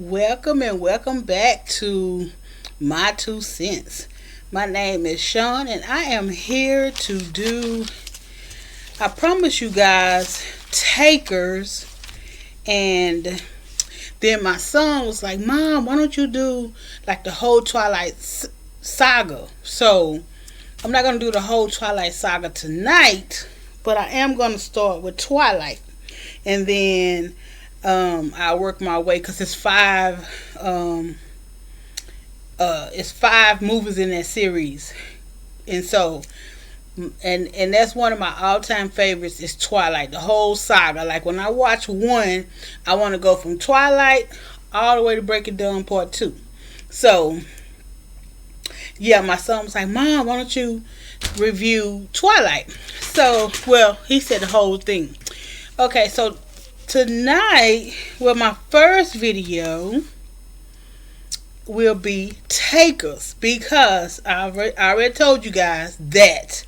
Welcome and welcome back to My Two Cents. My name is Sean and I am here to do, I promise you guys, takers. And then my son was like, Mom, why don't you do like the whole Saga? So I'm not going to do the whole Twilight Saga tonight, but I am going to start with Twilight. And then I work my way because it's five movies in that series, and so and that's one of my all time favorites is Twilight, the whole saga. Like when I watch one, I want to go from Twilight all the way to Break It Down Part 2. So yeah, my son was like, Mom, why don't you review Twilight? So well, he said the whole thing. Okay, so tonight, well, my first video will be takers because I already told you guys that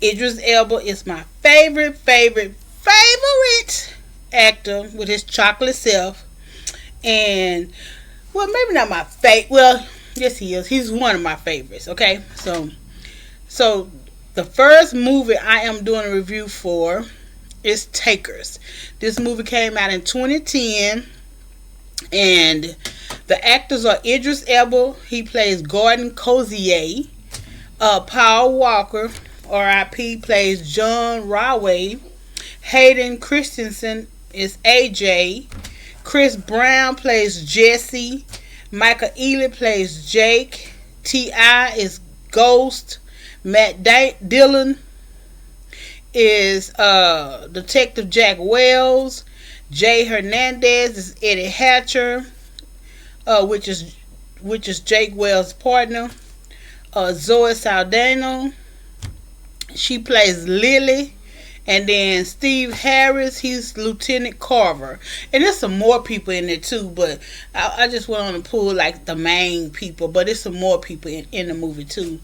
Idris Elba is my favorite actor with his chocolate self. And well, maybe not my favorite. Well, yes, he is. He's one of my favorites. Okay, so the first movie I am doing a review for is Takers. This movie came out in 2010, and the actors are Idris Elba. He plays Gordon Cozier. Paul Walker, R.I.P., plays John Raway. Hayden Christensen is AJ. Chris Brown plays Jesse. Michael Ealy plays Jake. T.I. is Ghost. Matt Dillon is Detective Jack Wells. Jay Hernandez is Eddie Hatcher, which is Jake Wells' partner. Zoe Saldana, she plays Lily. And then Steve Harris, he's Lieutenant Carver. And there's some more people in there too, but I just went on to pull like the main people, but there's some more people in the movie too.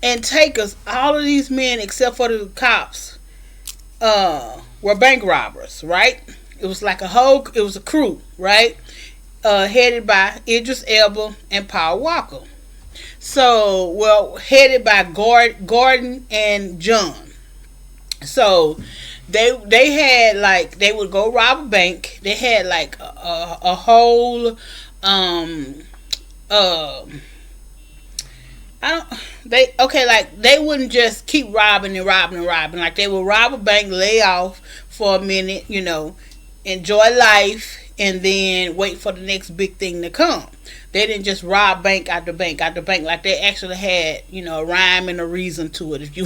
And Takers, all of these men except for the cops were bank robbers, right? It was like it was a crew, right? Headed by Idris Elba and Paul Walker. So, well, headed by Gordon and John. So they had like, they would go rob a bank. They had like a whole they wouldn't just keep robbing and robbing and robbing. Like they would rob a bank, lay off for a minute, enjoy life, and then wait for the next big thing to come. They didn't just rob bank after bank after bank. Like they actually had, a rhyme and a reason to it. If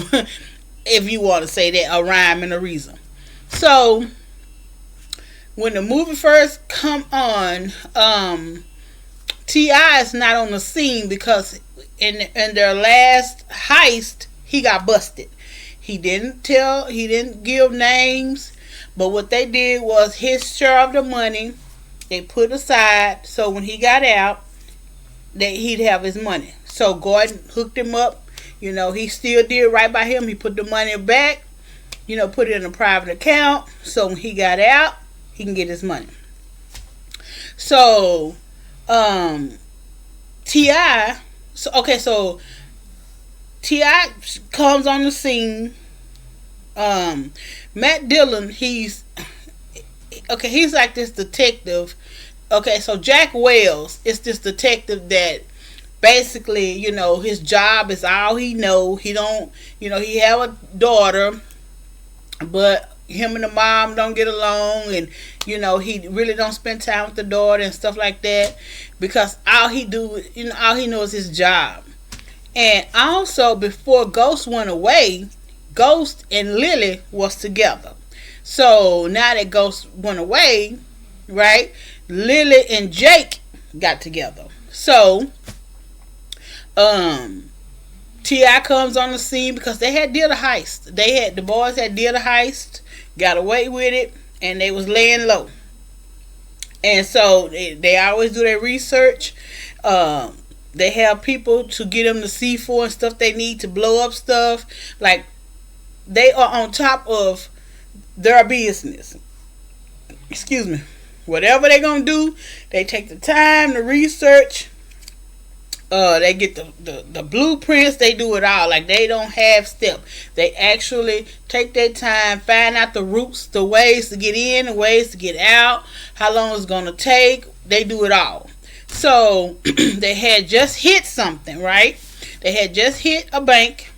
you want to say that, a rhyme and a reason. So when the movie first come on, T.I. is not on the scene because in their last heist, he got busted. He didn't give names, but what they did was his share of the money, they put aside so when he got out, that he'd have his money. So Gordon hooked him up. He still did right by him. He put the money back, put it in a private account. So when he got out, he can get his money. So, T.I. So T.I. comes on the scene. Matt Dillon, he's like this detective. Okay, so Jack Wells is this detective that basically, his job is all he know. He don't, he have a daughter, but him and the mom don't get along, and he really don't spend time with the daughter and stuff like that because all he knows is his job. And also before Ghost went away, Ghost and Lily was together. So now that Ghost went away, right, Lily and Jake got together. So T.I. comes on the scene because they had did a heist. The boys had did a heist, got away with it, and they was laying low. And so they always do their research. They have people to get them the C4 and stuff they need to blow up stuff. Like, they are on top of their business. Excuse me. Whatever they're gonna do, they take the time to research. They get the blueprints. They do it all. Like, they don't have step. They actually take their time, find out the routes, the ways to get in, the ways to get out, how long it's gonna take. They do it all. So they had just hit something, right? They had just hit a bank,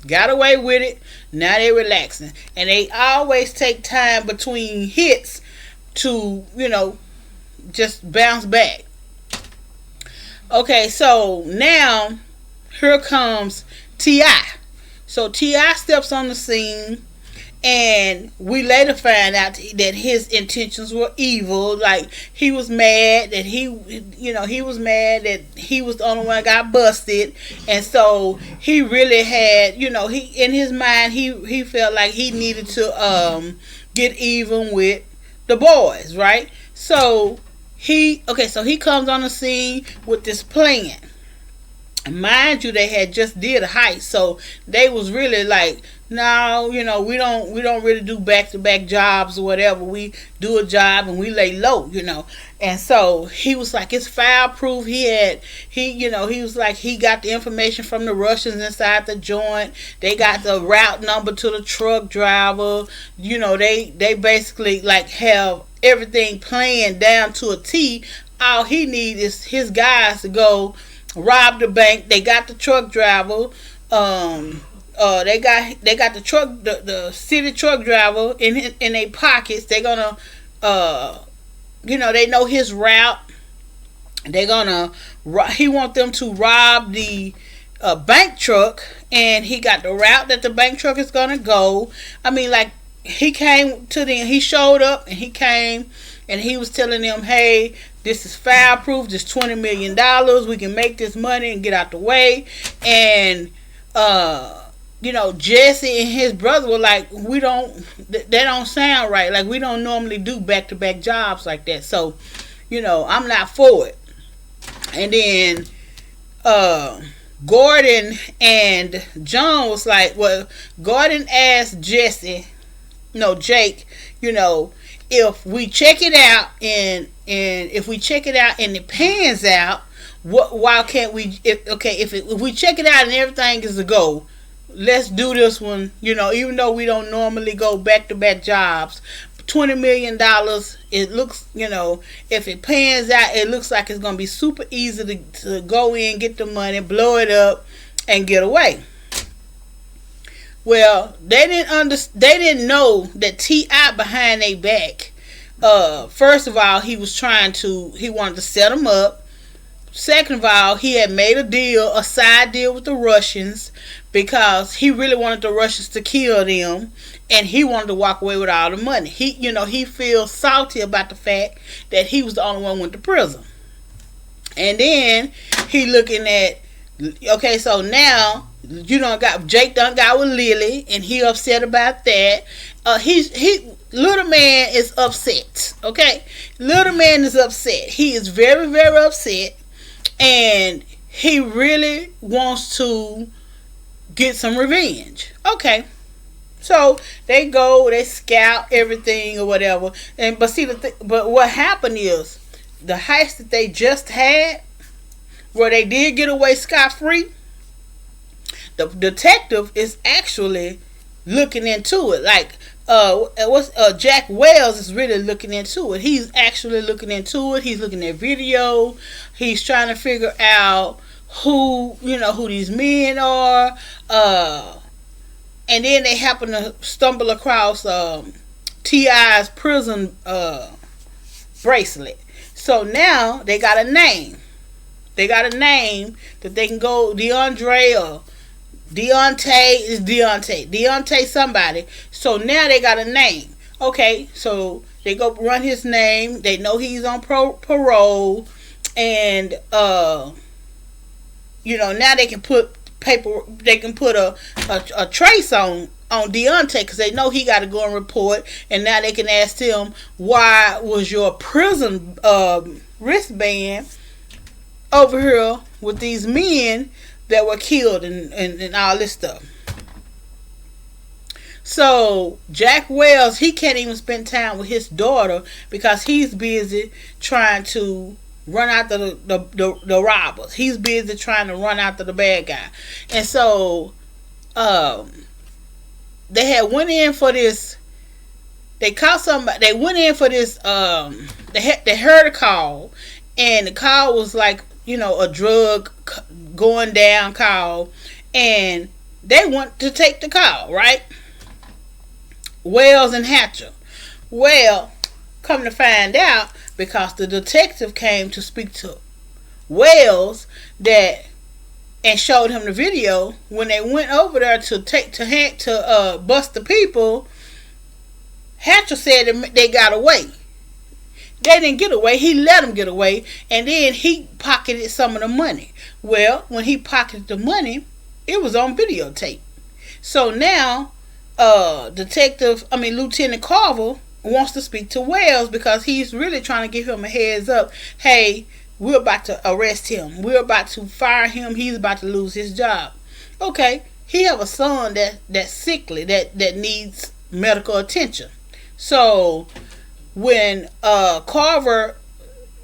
got away with it. Now they're relaxing, and they always take time between hits to, just bounce back. Okay, so now here comes T.I. So T.I. steps on the scene, and we later find out that his intentions were evil. Like, he was mad that he was mad that he was the only one that got busted, and so he really had, he in his mind he felt like he needed to get even with the boys, right? So he comes on the scene with this plan. Mind you, they had just did a heist, so they was really like, no, we don't really do back to back jobs or whatever. We do a job and we lay low, And so he was like, it's foul proof. He was like, he got the information from the Russians inside the joint. They got the route number to the truck driver. They basically like have everything planned down to a T. All he needs is his guys to go rob the bank. They got the truck driver. They got the truck, the city truck driver in their pockets. They're gonna, they know his route. They're gonna. He want them to rob the bank truck, and he got the route that the bank truck is gonna go. I mean, like, he came to them. He showed up, and he came, and he was telling them, "Hey, this is foul proof. This $20 million. We can make this money and get out the way." And Jesse and his brother were like, that don't sound right. Like, we don't normally do back-to-back jobs like that. So, I'm not for it. And then Gordon and John was like, well, Gordon asked Jake, if we check it out and if we check it out and it pans out, why can't we, if we check it out and everything is a go, let's do this one, even though we don't normally go back-to-back jobs. $20 million, it looks, if it pans out, it looks like it's going to be super easy to go in, get the money, blow it up, and get away. Well, they didn't know that T.I. behind their back, first of all, he wanted to set them up. Second of all, he had made a side deal with the Russians, because he really wanted the Russians to kill them, and he wanted to walk away with all the money. He feels salty about the fact that he was the only one who went to prison. And then he looking at, so now Jake done got with Lily, and he upset about that. Little man is upset. Okay, little man is upset. He is very, very upset. And he really wants to get some revenge. Okay. So they go, they scout everything or whatever. But what happened is, the heist that they just had, where they did get away scot-free, the detective is actually looking into it. Like, Jack Wells is really looking into it. He's actually looking into it. He's looking at video. He's trying to figure out who these men are. And then they happen to stumble across T.I.'s prison bracelet. So now they got a name. They got a name that they can go, DeAndre or Deontay is Deontay somebody. So now they got a name. Okay, so they go run his name. They know he's on parole, and now they can put paper. They can put a trace on Deontay, because they know he got to go and report. And now they can ask him, why was your prison wristband over here with these men that were killed and all this stuff. So Jack Wells, he can't even spend time with his daughter because he's busy trying to run after the robbers. He's busy trying to run after the bad guy. And so um, they had went in for this. They caught somebody. They went in for this. They heard a call, and the call was like, a drug going down call, and they want to take the call, right? Wells and Hatcher. Well, come to find out, because the detective came to speak to Wells, that and showed him the video when they went over there to bust the people. Hatcher said that they got away. They didn't get away. He let them get away, and then he pocketed some of the money. Well, when he pocketed the money, it was on videotape. So now, Lieutenant Carver wants to speak to Wells because he's really trying to give him a heads up. Hey, we're about to arrest him. We're about to fire him. He's about to lose his job. Okay, he have a son that's sickly, that needs medical attention. So when Carver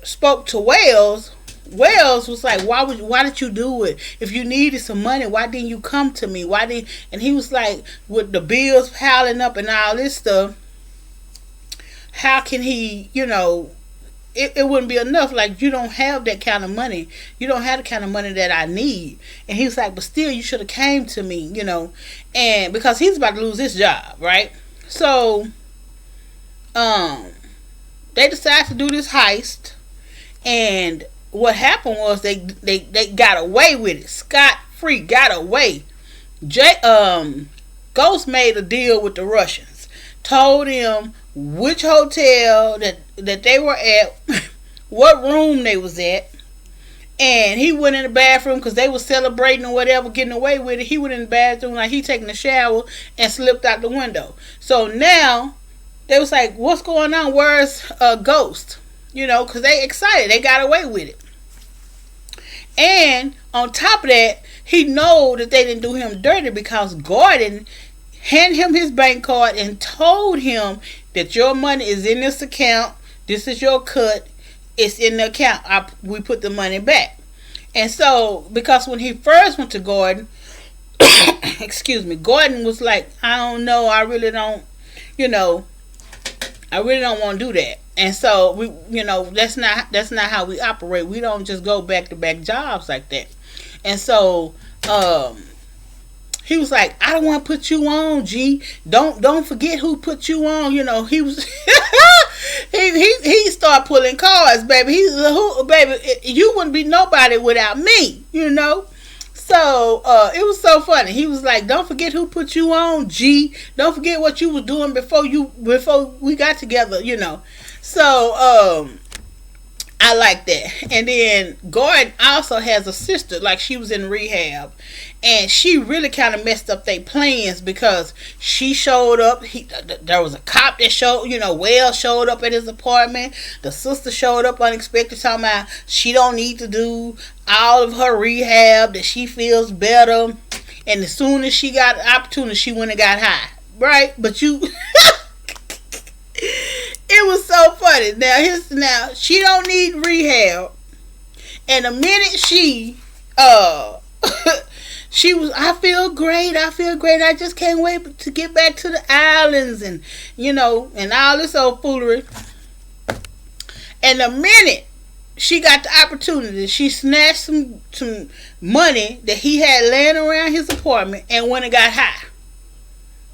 spoke to Wells, Wells was like, why did you do it? If you needed some money, why didn't you come to me? And he was like, with the bills piling up and all this stuff, how can he, it wouldn't be enough. Like, you don't have that kind of money. You don't have the kind of money that I need. And he was like, but still, you should have came to me, and because he's about to lose his job, right? So, they decided to do this heist, and what happened was they got away with it. Scot free, got away. Ghost made a deal with the Russians, told him which hotel that they were at, what room they was at, and he went in the bathroom because they were celebrating or whatever, getting away with it. He went in the bathroom like he taking a shower and slipped out the window. So now they was like, what's going on? Where's Ghost? Because they excited. They got away with it. And on top of that, he know that they didn't do him dirty because Gordon handed him his bank card and told him that your money is in this account. This is your cut. It's in the account. We put the money back. And so, because when he first went to Gordon, Gordon was like, I don't know. I really don't want to do that. And so we, that's not how we operate. We don't just go back to back jobs like that. And so, he was like, I don't want to put you on, G. Don't forget who put you on. He was he started pulling cards, baby. You wouldn't be nobody without me, So it was so funny. He was like, don't forget who put you on, G. Don't forget what you was doing before we got together, So I like that. And then Gordon also has a sister, like she was in rehab, and she really kind of messed up their plans because she showed up. There was a cop that showed, Wells showed up at his apartment. The sister showed up unexpected, talking about she don't need to do all of her rehab, that she feels better. And as soon as she got an opportunity, she went and got high, right? But you. It was so funny. Now she don't need rehab, and the minute she she was, I feel great. I just can't wait to get back to the islands, and and all this old foolery. And the minute she got the opportunity, she snatched some money that he had laying around his apartment and went and got high.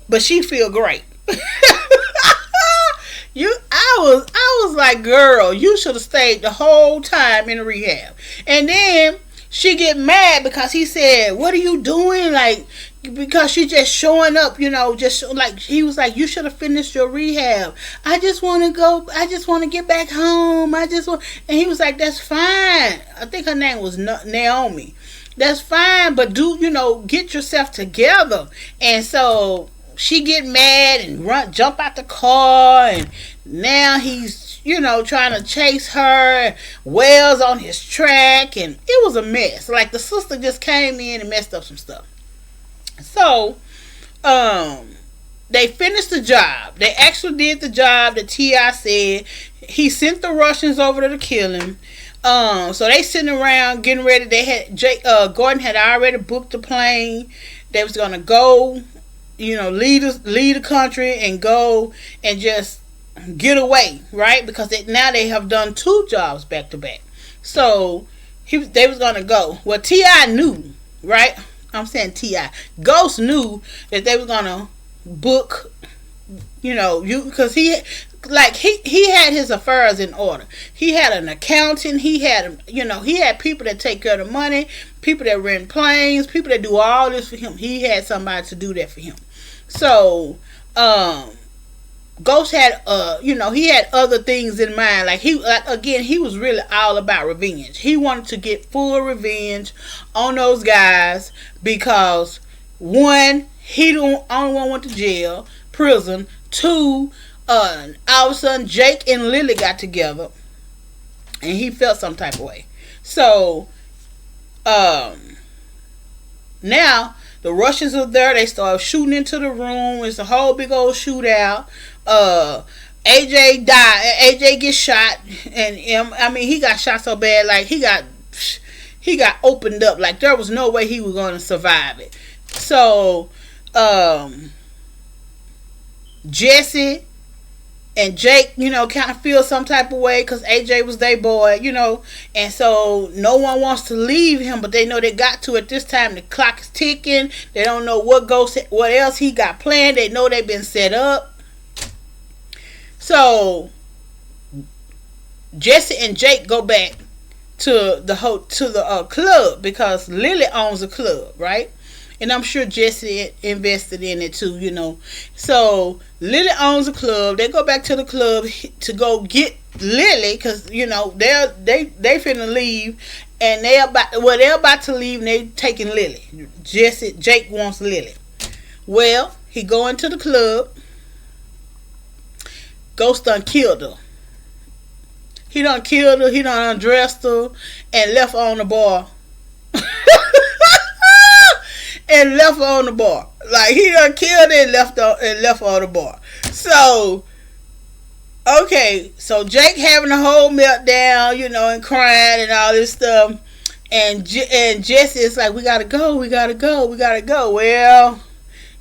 But she feel great. I was like, girl, you should have stayed the whole time in rehab. And then she get mad because he said, what are you doing? Like, because she just showing up, just like, he was like, you should have finished your rehab. I just want to get back home. And he was like, that's fine. I think her name was Naomi. That's fine, but get yourself together. And so she get mad and jump out the car, and now he's trying to chase her. Wells on his track, and it was a mess. Like, the sister just came in and messed up some stuff. So they finished the job. They actually did the job that T.I. said. He sent the Russians over there to kill him. So they sitting around getting ready. They had Gordon had already booked the plane. They was gonna go, leave the country and go and just get away, right? Because now they have done 2 jobs back to back. So they was gonna go. Well, T.I. knew, right? I'm saying T.I. Ghost knew that they were gonna book, because he had his affairs in order. He had an accountant. He had people that take care of the money, people that rent planes, people that do all this for him. He had somebody to do that for him. So, Ghost had, he had other things in mind. Like he was really all about revenge. He wanted to get full revenge on those guys because 1, he the only one went to jail, prison. 2, all of a sudden Jake and Lily got together, and he felt some type of way. So, now the Russians are there. They start shooting into the room. It's a whole big old shootout. AJ died. AJ gets shot, and he got shot so bad, like he got opened up. Like there was no way he was going to survive it. So, Jesse and Jake, kind of feel some type of way because AJ was their boy, and so no one wants to leave him, but they know they got to at this time. The clock is ticking. They don't know what else he got planned. They know they've been set up. So Jesse and Jake go back to the club because Lily owns a club, right? And I'm sure Jesse invested in it too, So Lily owns a club. They go back to the club to go get Lily because they finna leave, and they're about to leave, and they taking Lily. Jake wants Lily. Well, he go into the club. Ghost done killed her. He done killed her. He done undressed her and left her on the bar. And left her on the bar. Like he done killed her and left her on the bar. So, okay, so Jake having a whole meltdown, and crying and all this stuff, and Jesse is like, we gotta go. Well,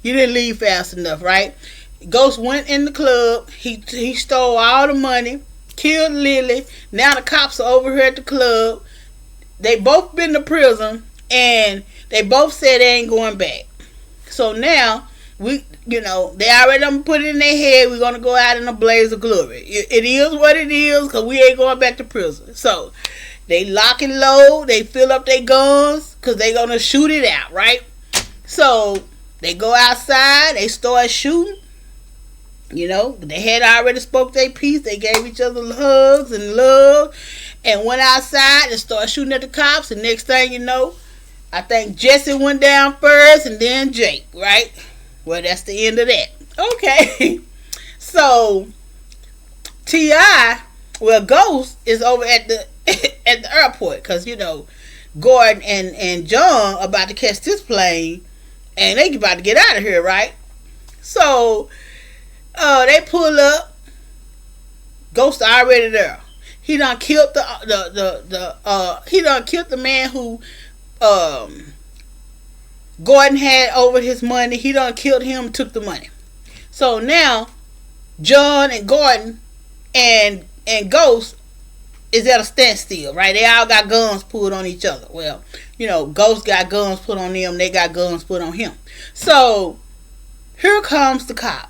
you didn't leave fast enough, right? Ghost went in the club. He stole all the money, killed Lily. Now the cops are over here at the club. They both been to prison, and they both said they ain't going back. So now they already done put it in their head. We're gonna go out in a blaze of glory. It is what it is, cause we ain't going back to prison. So they lock and load. They fill up their guns, cause they gonna shoot it out, right? So they go outside. They start shooting. They had already spoke their piece. They gave each other hugs and love, and went outside and started shooting at the cops. And next thing you know, I think Jesse went down first, and then Jake, right? Well, that's the end of that. Okay. So T.I., Ghost is over at the at the airport because Gordon and John about to catch this plane, and they about to get out of here, right? So they pull up. Ghost already there. He done killed the man who Gordon had over his money. He done killed him, took the money. So now John and Gordon and Ghost is at a standstill, right? They all got guns pulled on each other. Well, Ghost got guns put on them. They got guns put on him. So here comes the cop.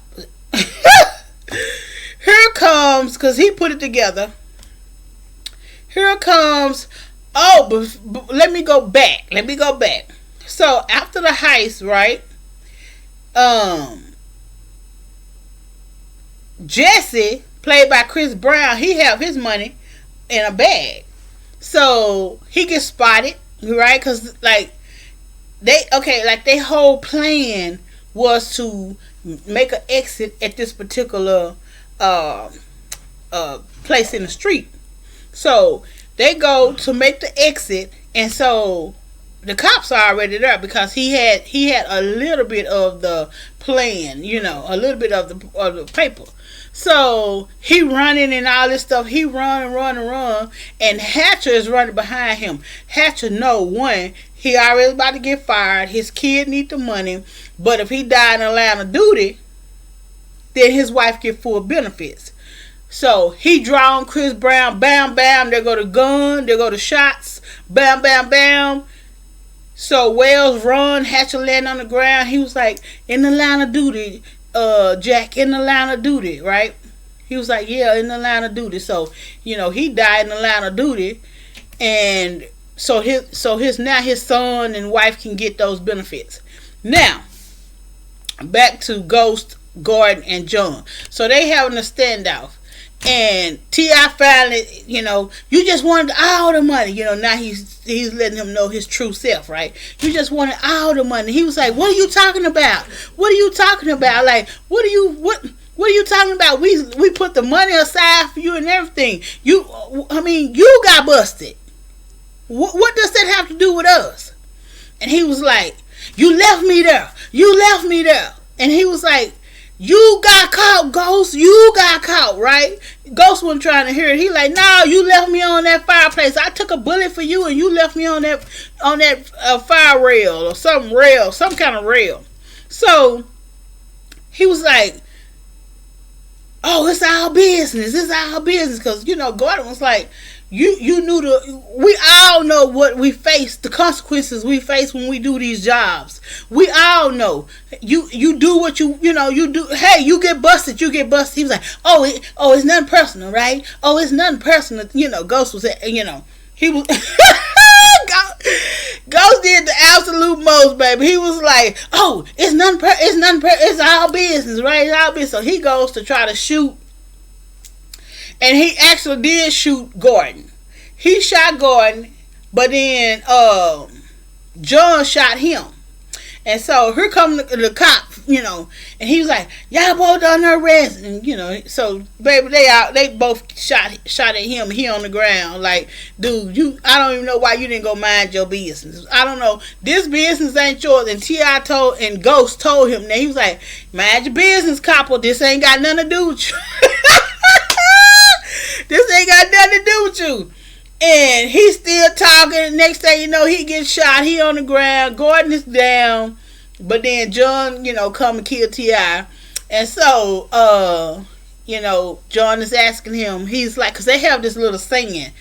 Here comes, because he put it together. Here comes, but let me go back. So after the heist, right? Jesse, played by Chris Brown, he have his money in a bag. So he gets spotted, right? Because their whole plan was to make an exit at this particular place in the street. So they go to make the exit, and so the cops are already there because he had a little bit of the plan, a little bit of the paper. So he running and all this stuff. He run, and Hatcher is running behind him. Hatcher know one, he already about to get fired. His kid need the money, but if he die in the line of duty, then his wife get full benefits. So he draw on Chris Brown, bam, bam. There go the gun, there go the shots, bam, bam, bam. So Wells run, Hatcher land on the ground. He was like, in the line of duty, Jack, in the line of duty, right? He was like, yeah, in the line of duty. So, he died in the line of duty. And so his now his son and wife can get those benefits. Now, back to Ghost, Gordon, and John. So they having a standoff. And T.I. finally, you just wanted all the money. Now he's letting him know his true self, right? You just wanted all the money. He was like, what are you talking about? What are you talking about? Like, what are you talking about? We put the money aside for you and everything. You got busted. What does that have to do with us? And he was like, you left me there. And he was like, you got caught, Ghost. You got caught, right? Ghost wasn't trying to hear it. He like, no, you left me on that fireplace. I took a bullet for you, and you left me on that fire rail or some kind of rail. So he was like, oh, it's our business. Because Gordon was like, you knew we all know what we face, the consequences we face when we do these jobs. We all know. You do what you do. Hey, you get busted. He was like, it's nothing personal, right? Oh, it's nothing personal. Ghost was, he was. Ghost did the absolute most, baby. He was like, oh, it's our business, right? It's our business. So he goes to try to shoot. And he actually did shoot Gordon. He shot Gordon, but then John shot him. And so here come the cop, and he was like, y'all both under arrest. And, so, baby, they both shot at him. He on the ground. Like, dude, I don't even know why you didn't go mind your business. I don't know. This business ain't yours. And T.I. and Ghost told him that. He was like, mind your business, copper. This ain't got nothing to do with you. This ain't got nothing to do with you. And he's still talking. Next thing you know, he gets shot. He on the ground. Gordon is down. But then John, come and kill T.I. And so, John is asking him. He's like, because they have this little saying,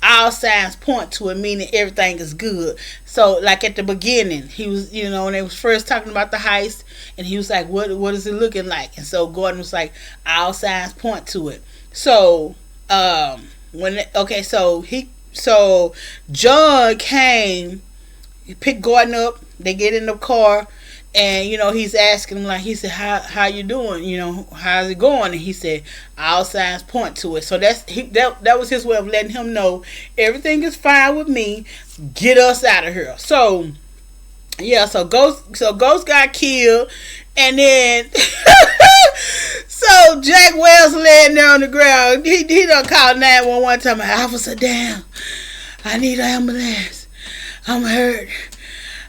all signs point to it, meaning everything is good. So, like at the beginning, he was, when they was first talking about the heist, and he was like, what is it looking like? And so Gordon was like, all signs point to it. So, so John came, he picked Gordon up, they get in the car, and he's asking him, like, he said, how you doing, how's it going? And he said, all signs point to it. So that was his way of letting him know everything is fine with me, get us out of here. So yeah, so Ghost got killed, and then so Jack Wells laying there on the ground. He done called 911 time. Officer, down. I need an ambulance. I'm hurt.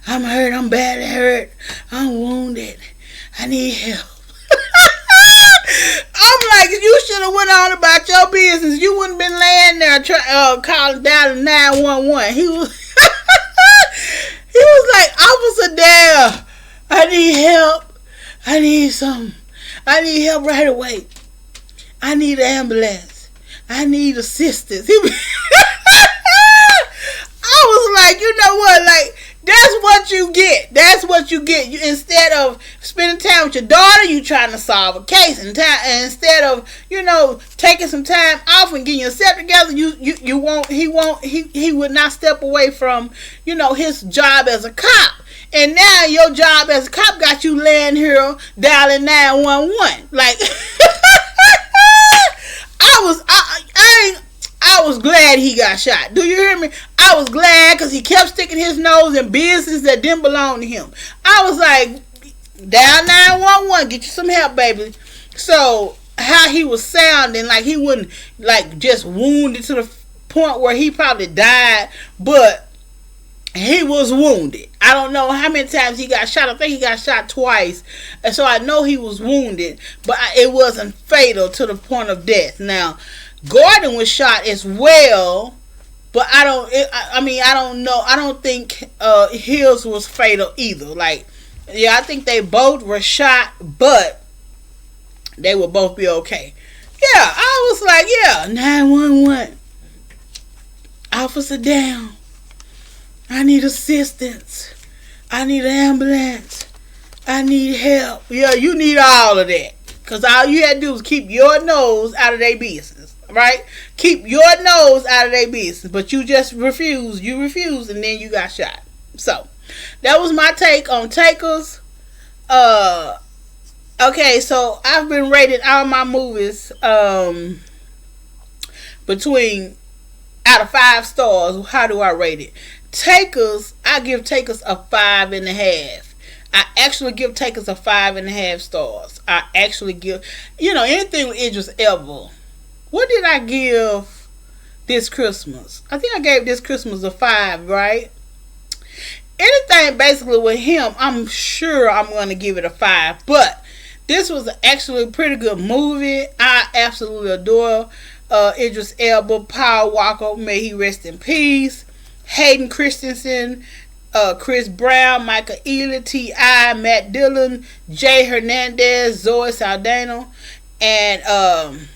I'm badly hurt. I'm wounded. I need help. I'm like, you should have went on about your business. You wouldn't been laying there calling down 911. He was like, Officer, down. I need help. I need help right away. I need an ambulance. I need assistance. I was like, you know what? Like, that's what you get. Instead of spending time with your daughter, you trying to solve a case. And instead of, taking some time off and getting yourself together, he would not step away from, his job as a cop. And now your job as a cop got you laying here dialing 911. Like, I was glad he got shot. Do you hear me? I was glad because he kept sticking his nose in business that didn't belong to him. I was like, dial 911, get you some help, baby. So how he was sounding, like he wasn't like just wounded to the point where he probably died, but He was wounded. I don't know how many times he got shot. I think he got shot twice. And so I know he was wounded, but it wasn't fatal to the point of death. Now, Gordon was shot as well, but I don't know. I don't think Hills was fatal either. Like, yeah, I think they both were shot, but they will both be okay. Yeah, I was like, yeah, 911. Officer down. I need assistance. I need an ambulance. I need help. Yeah, you need all of that. Because all you had to do was keep your nose out of their business. Right? Keep your nose out of their business. But you just refused. You refused and then you got shot. So, that was my take on Takers. Okay, so I've been rating all my movies between out of 5 stars. How do I rate it? Takers, I give Takers a 5.5. I actually give Takers a 5.5 stars. I actually give, anything with Idris Elba. What did I give this Christmas? I think I gave this Christmas a 5, right? Anything basically with him, I'm sure I'm going to give it a 5. But this was actually a pretty good movie. I absolutely adore Idris Elba, Paul Walker, may he rest in peace. Hayden Christensen, Chris Brown, Michael Ealy, T.I., Matt Dillon, Jay Hernandez, Zoe Saldana, and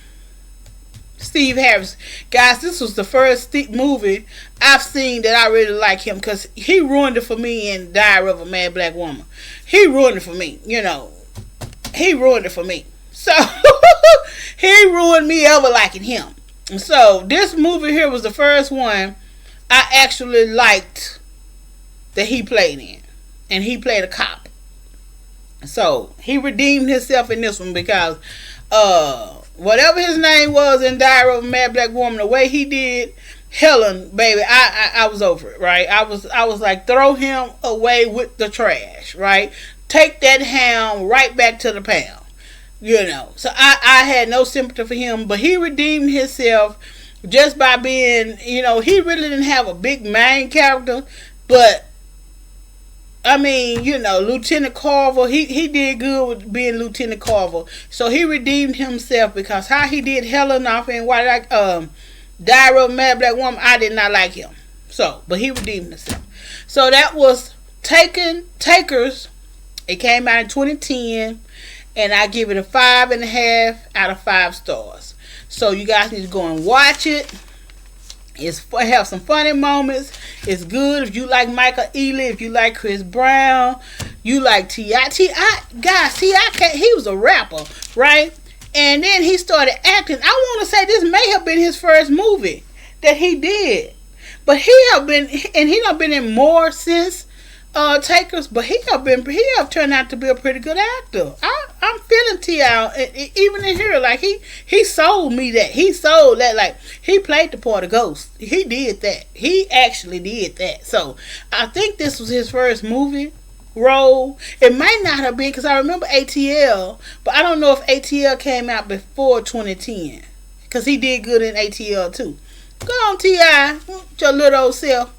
Steve Harris. Guys, this was the first movie I've seen that I really like him, because he ruined it for me in Diary of a Mad Black Woman. He ruined it for me, He ruined it for me. So, he ruined me ever liking him. So, this movie here was the first one I actually liked that he played in. And he played a cop. So, he redeemed himself in this one because whatever his name was in Diary of a Mad Black Woman, the way he did Helen, baby, I was over it, right? I was like, throw him away with the trash, right? Take that ham right back to the pound. So I had no sympathy for him, but he redeemed himself just by being, he really didn't have a big main character, but Lieutenant Carver, he did good with being Lieutenant Carver. So he redeemed himself because how he did Helen off in Diary of a Mad Black Woman, I did not like him. So, but he redeemed himself. So that was Takers. It came out in 2010, and I give it a 5.5 out of 5 stars. So you guys need to go and watch it. Have some funny moments. It's good if you like Michael Ealy, if you like Chris Brown, you like T.I. Guys, T.I. he was a rapper, right? And then he started acting. I want to say this may have been his first movie that he did. But he done been in more since Takers, but he have turned out to be a pretty good actor. I'm feeling T.I. even in here, like he sold me that. He sold that, like he played the part of Ghost. He did that. He actually did that. So I think this was his first movie role. It might not have been, because I remember ATL, but I don't know if ATL came out before 2010, because he did good in ATL too. Go on, T.I., your little old self.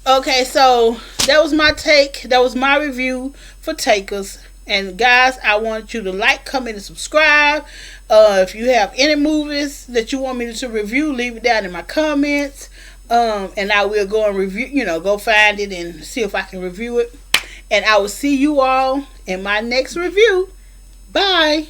Okay, so that was my take. That was my review for Takers. And guys, I want you to like, comment, and subscribe. If you have any movies that you want me to review, leave it down in my comments. And I will go and review, go find it and see if I can review it. And I will see you all in my next review. Bye.